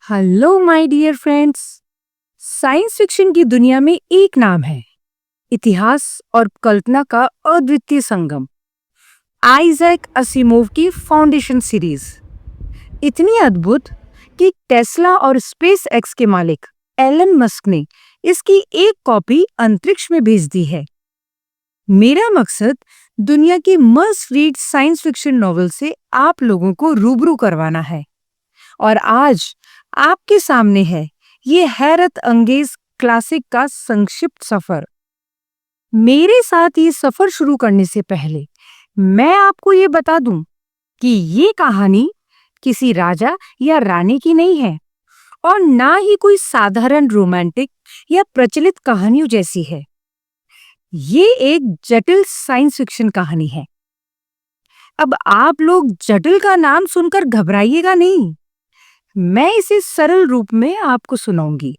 Hello my dear friends. Science fiction की दुनिया में एक नाम है, इतिहास और कल्पना का अद्वितीय संगम। आइजैक असिमोव की फाउंडेशन सीरीज इतनी अद्भुत कि टेस्ला और स्पेस एक्स के मालिक एलन मस्क ने इसकी एक कॉपी अंतरिक्ष में भेज दी है। मेरा मकसद दुनिया की must read science fiction novel से आप लोगों को रूबरू करवाना है, और आज आपके सामने है ये हैरत अंगेज क्लासिक का संक्षिप्त सफर। मेरे साथ ये सफर शुरू करने से पहले मैं आपको ये बता दूं कि ये कहानी किसी राजा या रानी की नहीं है, और ना ही कोई साधारण रोमांटिक या प्रचलित कहानियों जैसी है। ये एक जटिल साइंस फिक्शन कहानी है। अब आप लोग जटिल का नाम सुनकर घबराइएगा नहीं, मैं इसे सरल रूप में आपको सुनाऊंगी।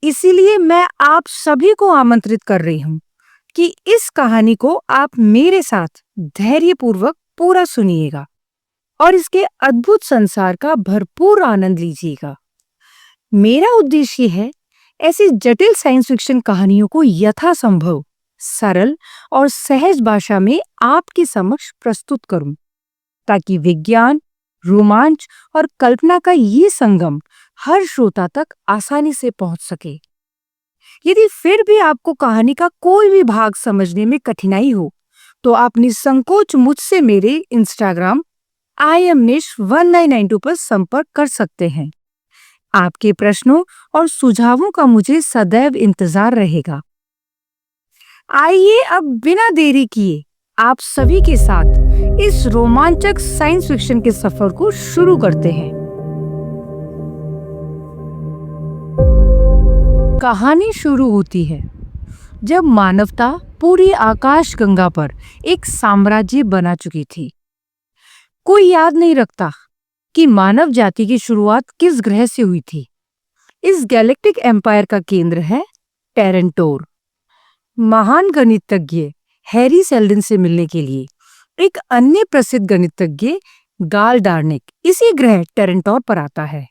इसीलिए मैं आप सभी को आमंत्रित कर रही हूं कि इस कहानी को आप मेरे साथ धैर्यपूर्वक पूरा सुनिएगा और इसके अद्भुत संसार का भरपूर आनंद लीजिएगा। मेरा उद्देश्य है ऐसी जटिल साइंस फिक्शन कहानियों को यथासंभव सरल और सहज भाषा में आपके समक्ष प्रस्तुत करूं, ताकि विज्ञान, रोमांच और कल्पना का ये संगम हर श्रोता तक आसानी से पहुंच सके। यदि फिर भी आपको कहानी का कोई भी भाग समझने में कठिनाई हो, तो आप निसंकोच मुझसे मेरे इंस्टाग्राम IamNish1992 पर संपर्क कर सकते हैं। आपके प्रश्नों और सुझावों का मुझे सदैव इंतजार रहेगा। आइए अब बिना देरी किए आप सभी के साथ इस रोमांचक साइंस फिक्शन के सफर को शुरू करते हैं। कहानी शुरू होती है जब मानवता पूरी आकाशगंगा पर एक साम्राज्य बना चुकी थी। कोई याद नहीं रखता कि मानव जाति की शुरुआत किस ग्रह से हुई थी। इस गैलेक्टिक एम्पायर का केंद्र है टेरेंटोर। महान गणितज्ञ हैरी सेल्डन से मिलने के लिए एक अन्य प्रसिद्ध गणितज्ञ गाल डार्निक इसी ग्रह टेरेंटोर पर आता है।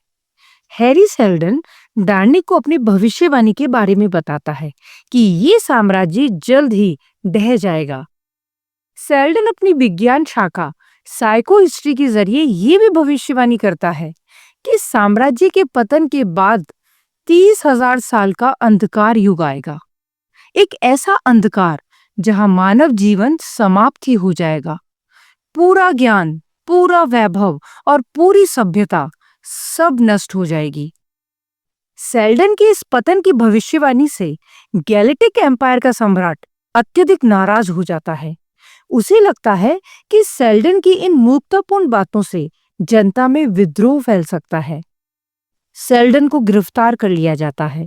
हैरी सेल्डन डार्निक को अपनी भविष्यवाणी के बारे में बताता है कि ये साम्राज्य जल्द ही ढह जाएगा। सेल्डन अपनी विज्ञान शाखा साइको हिस्ट्री के जरिए ये भी भविष्यवाणी करता है कि साम्राज्य के पतन के बाद 30,000 साल का अंधकार युग आएगा। एक ऐसा अंधकार जहां मानव जीवन समाप्त ही हो जाएगा। पूरा ज्ञान, पूरा वैभव और पूरी सभ्यता सब नष्ट हो जाएगी। सेल्डन की इस पतन की भविष्यवाणी से गैलेक्टिक एम्पायर का सम्राट अत्यधिक नाराज हो जाता है। उसे लगता है कि सेल्डन की इन मूर्खतापूर्ण बातों से जनता में विद्रोह फैल सकता है। सेल्डन को गिरफ्तार कर लिया जाता है।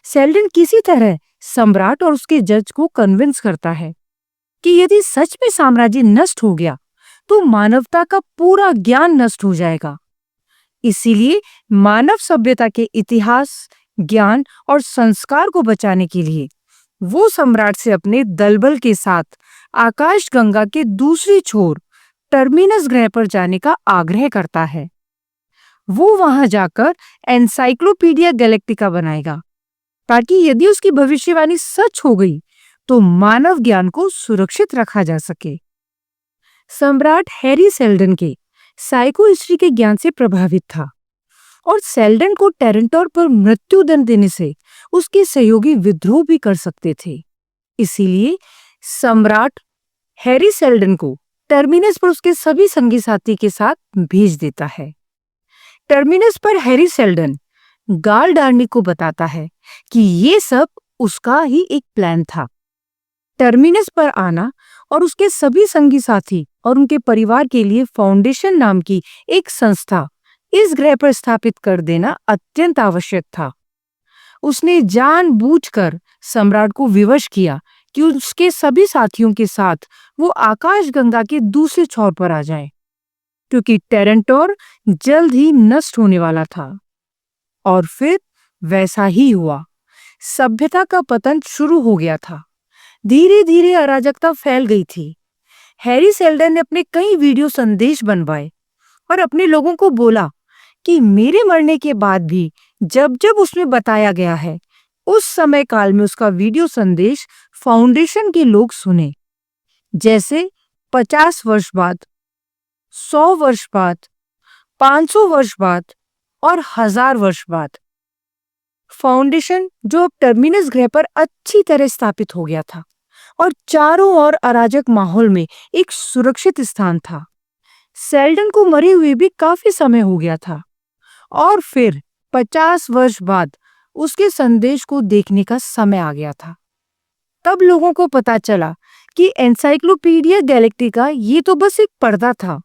सेल्डन किसी तरह सम्राट और उसके जज को कन्विंस करता है कि यदि सच में साम्राज्य नष्ट हो गया तो मानवता का पूरा ज्ञान नष्ट हो जाएगा। इसीलिए मानव सभ्यता के इतिहास, ज्ञान और संस्कार को बचाने के लिए वो सम्राट से अपने दलबल के साथ आकाशगंगा के दूसरी छोर टर्मिनस ग्रह पर जाने का आग्रह करता है। वो वहां जाकर एनसाइक्लोपीडिया गैलेक्टिका बनाएगा, ताकि यदि उसकी भविष्यवाणी सच हो गई तो मानव ज्ञान को सुरक्षित रखा जा सके। सम्राट हैरी सेल्डन के साइको हिस्ट्री के ज्ञान से प्रभावित था, और सेल्डन को टेरेंटोर पर मृत्युदंड देने से उसके सहयोगी विद्रोह भी कर सकते थे। इसीलिए सम्राट हैरी सेल्डन को टर्मिनस पर उसके सभी संगी साथी के साथ भेज देता है। टर्मिनस पर हैरी सेल्डन गाल डार्निक को बताता है कि ये सब उसका ही एक प्लान था। टर्मिनस पर आना और उसके सभी संगी साथी और उनके परिवार के लिए फाउंडेशन नाम की एक संस्था इस ग्रह पर स्थापित कर देना अत्यंत आवश्यक था। उसने जानबूझकर सम्राट को विवश किया कि उसके सभी साथियों के साथ वो आकाशगंगा के दूसरे छोर पर आ जाए, क्योंकि टेरेंटोर जल्द ही नष्ट होने वाला था। और फिर वैसा ही हुआ। सभ्यता का पतन शुरू हो गया था। धीरे धीरे अराजकता फैल गई थी। हैरी सेल्डन ने अपने कई वीडियो संदेश बनवाए और अपने लोगों को बोला कि मेरे मरने के बाद भी जब जब उसमें बताया गया है, उस समय काल में उसका वीडियो संदेश फाउंडेशन के लोग सुने। जैसे 50 वर्ष बाद, 100 वर्ष बाद, 500 वर्ष बाद और 1000 वर्ष बाद। फाउंडेशन जो अब टर्मिनस ग्रह पर अच्छी तरह स्थापित हो गया था और चारों ओर अराजक माहौल में एक सुरक्षित स्थान था। सेल्डन को मरे हुए भी काफी समय हो गया था और फिर 50 वर्ष बाद उसके संदेश को देखने का समय आ गया था। तब लोगों को पता चला कि एनसाइक्लोपीडिया गैलेक्टिका ये तो बस एक पर्दा था।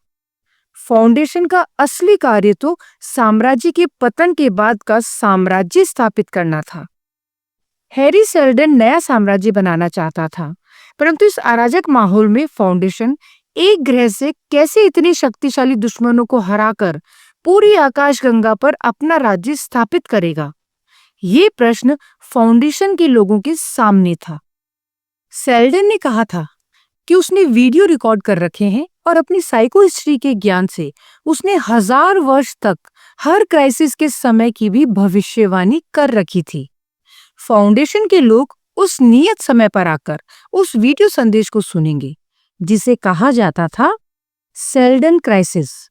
फाउंडेशन का असली कार्य तो साम्राज्य के पतन के बाद का साम्राज्य स्थापित करना था। हैरी सेल्डन नया साम्राज्य बनाना चाहता था, परंतु इस अराजक माहौल में फाउंडेशन एक ग्रह से कैसे इतने शक्तिशाली दुश्मनों को हराकर पूरी आकाशगंगा पर अपना राज्य स्थापित करेगा, ये प्रश्न फाउंडेशन के लोगों के सामने था। सेल्डन ने कहा था कि उसने वीडियो रिकॉर्ड कर रखे हैं और अपनी साइको हिस्ट्री के ज्ञान से उसने 1000 वर्ष तक हर क्राइसिस के समय की भी भविष्यवाणी कर रखी थी। फाउंडेशन के लोग उस नियत समय पर आकर उस वीडियो संदेश को सुनेंगे, जिसे कहा जाता था सेल्डन क्राइसिस।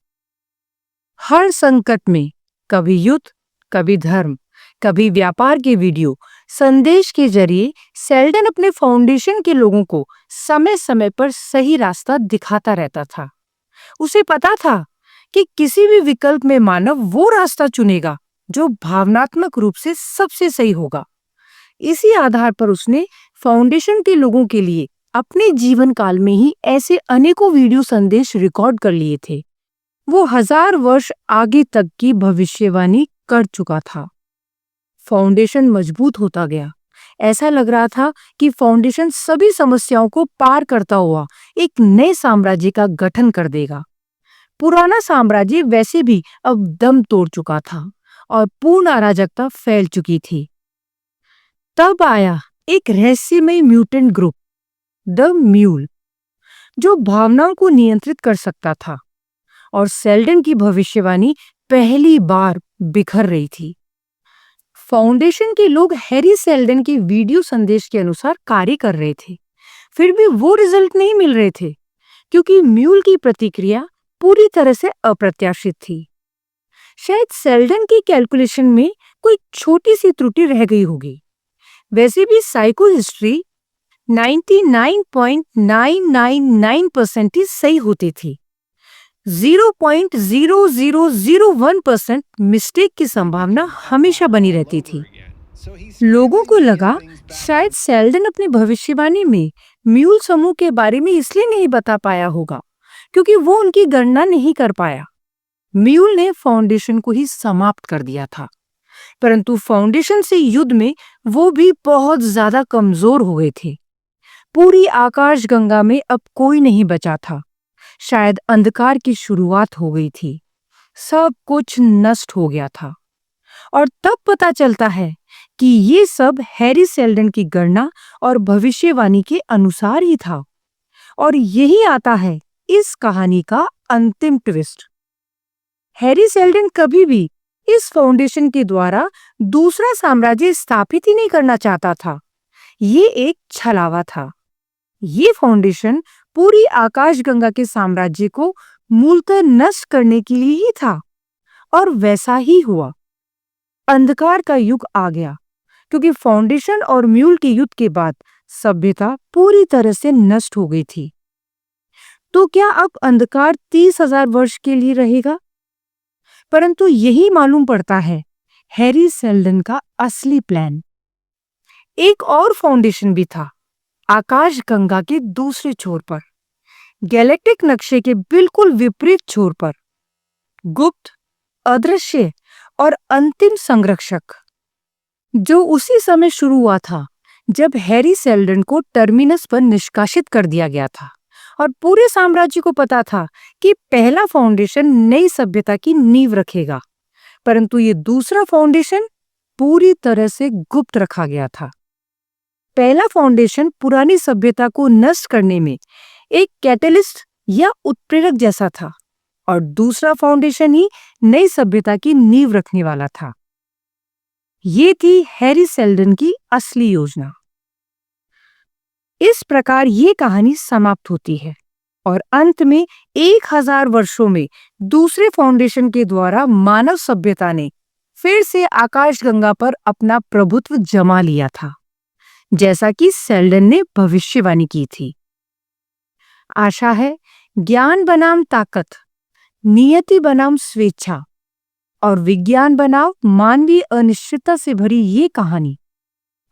हर संकट में कभी युद्ध, कभी धर्म, कभी व्यापार के वीडियो संदेश के जरिए सेल्डन अपने फाउंडेशन के लोगों को समय समय पर सही रास्ता दिखाता रहता था। उसे पता था कि किसी भी विकल्प में मानव वो रास्ता चुनेगा जो भावनात्मक रूप से सबसे सही होगा। इसी आधार पर उसने फाउंडेशन के लोगों के लिए अपने जीवन काल में ही ऐसे अनेकों वीडियो संदेश रिकॉर्ड कर लिए थे। वो 1000 वर्ष आगे तक की भविष्यवाणी कर चुका था। फाउंडेशन मजबूत होता गया। ऐसा लग रहा था कि फाउंडेशन सभी समस्याओं को पार करता हुआ एक नए साम्राज्य का गठन कर देगा। पुराना साम्राज्य वैसे भी अब दम तोड़ चुका था और पूर्ण अराजकता फैल चुकी थी। तब आया एक रहस्यमय म्यूटेंट ग्रुप, द म्यूल, जो भावनाओं को नियंत्रित कर सकता था और सेल्डन की भविष्यवाणी पहली बार बिखर रही थी। फाउंडेशन के लोग हैरी सेल्डन के वीडियो संदेश के अनुसार कार्य कर रहे थे, फिर भी वो रिजल्ट नहीं मिल रहे थे क्योंकि म्यूल की प्रतिक्रिया पूरी तरह से अप्रत्याशित थी। शायद सेल्डन की कैलकुलेशन में कोई छोटी सी त्रुटि रह गई होगी। वैसे भी साइको हिस्ट्री 99.999% ही सही होती थी। 0.0001% मिस्टेक की संभावना हमेशा बनी रहती थी। लोगों को लगा शायद सेल्डन अपनी भविष्यवाणी में म्यूल समूह के बारे में इसलिए नहीं बता पाया होगा क्योंकि वो उनकी गणना नहीं कर पाया। म्यूल ने फाउंडेशन को ही समाप्त कर दिया था, परंतु फाउंडेशन से युद्ध में वो भी बहुत ज्यादा कमजोर हो गए थे। पूरी आकाशगंगा में अब कोई नहीं बचा था। शायद अंधकार की शुरुआत हो गई थी। सब कुछ नष्ट हो गया था। और तब पता चलता है कि ये सब हैरी सेल्डन की गणना और भविष्यवाणी के अनुसार ही था। और यही आता है इस कहानी का अंतिम ट्विस्ट। हैरी सेल्डन कभी भी इस फाउंडेशन के द्वारा दूसरा साम्राज्य स्थापित ही नहीं करना चाहता था। ये एक छलावा था। ये फाउंडेशन पूरी आकाशगंगा के साम्राज्य को मूलतः नष्ट करने के लिए ही था और वैसा ही हुआ। अंधकार का युग आ गया क्योंकि फाउंडेशन और म्यूल के युद्ध के बाद सभ्यता पूरी तरह से नष्ट हो गई थी। तो क्या अब अंधकार 30,000 वर्ष के लिए रहेगा? परंतु यही मालूम पड़ता है हैरी सेल्डन का असली प्लान। एक और फाउंडेशन भी था, आकाशगंगा के दूसरे छोर पर, गैलेक्टिक नक्शे के बिल्कुल विपरीत छोर पर, गुप्त, अदृश्य और अंतिम संरक्षक, जो उसी समय शुरू हुआ था जब हैरी सेल्डन को टर्मिनस पर निष्कासित कर दिया गया था और पूरे साम्राज्य को पता था कि पहला फाउंडेशन नई सभ्यता की नींव रखेगा, परंतु ये दूसरा फाउंडेशन पूरी तरह से गुप्त रखा गया था। पहला फाउंडेशन पुरानी सभ्यता को नष्ट करने में एक कैटलिस्ट या उत्प्रेरक जैसा था और दूसरा फाउंडेशन ही नई सभ्यता की नींव रखने वाला था। ये थी हैरी सेल्डन की असली योजना। इस प्रकार ये कहानी समाप्त होती है और अंत में 1000 वर्षों में दूसरे फाउंडेशन के द्वारा मानव सभ्यता ने फिर से आकाशगंगा पर अपना प्रभुत्व जमा लिया था, जैसा कि सेल्डन ने भविष्यवाणी की थी। आशा है ज्ञान बनाम ताकत, नियति बनाम स्वेच्छा और विज्ञान बनाम मानवीय अनिश्चितता से भरी ये कहानी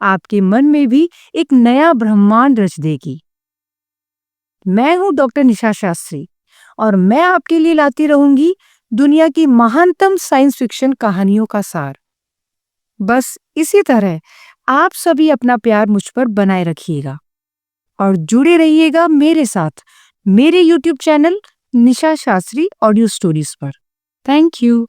आपके मन में भी एक नया ब्रह्मांड रच देगी। मैं हूं डॉक्टर निशा शास्त्री और मैं आपके लिए लाती रहूंगी दुनिया की महानतम साइंस फिक्शन कहानियों का सार। बस इसी तरह आप सभी अपना प्यार मुझ पर बनाए रखिएगा और जुड़े रहिएगा मेरे साथ मेरे YouTube चैनल निशा शास्त्री ऑडियो स्टोरीज पर। Thank you.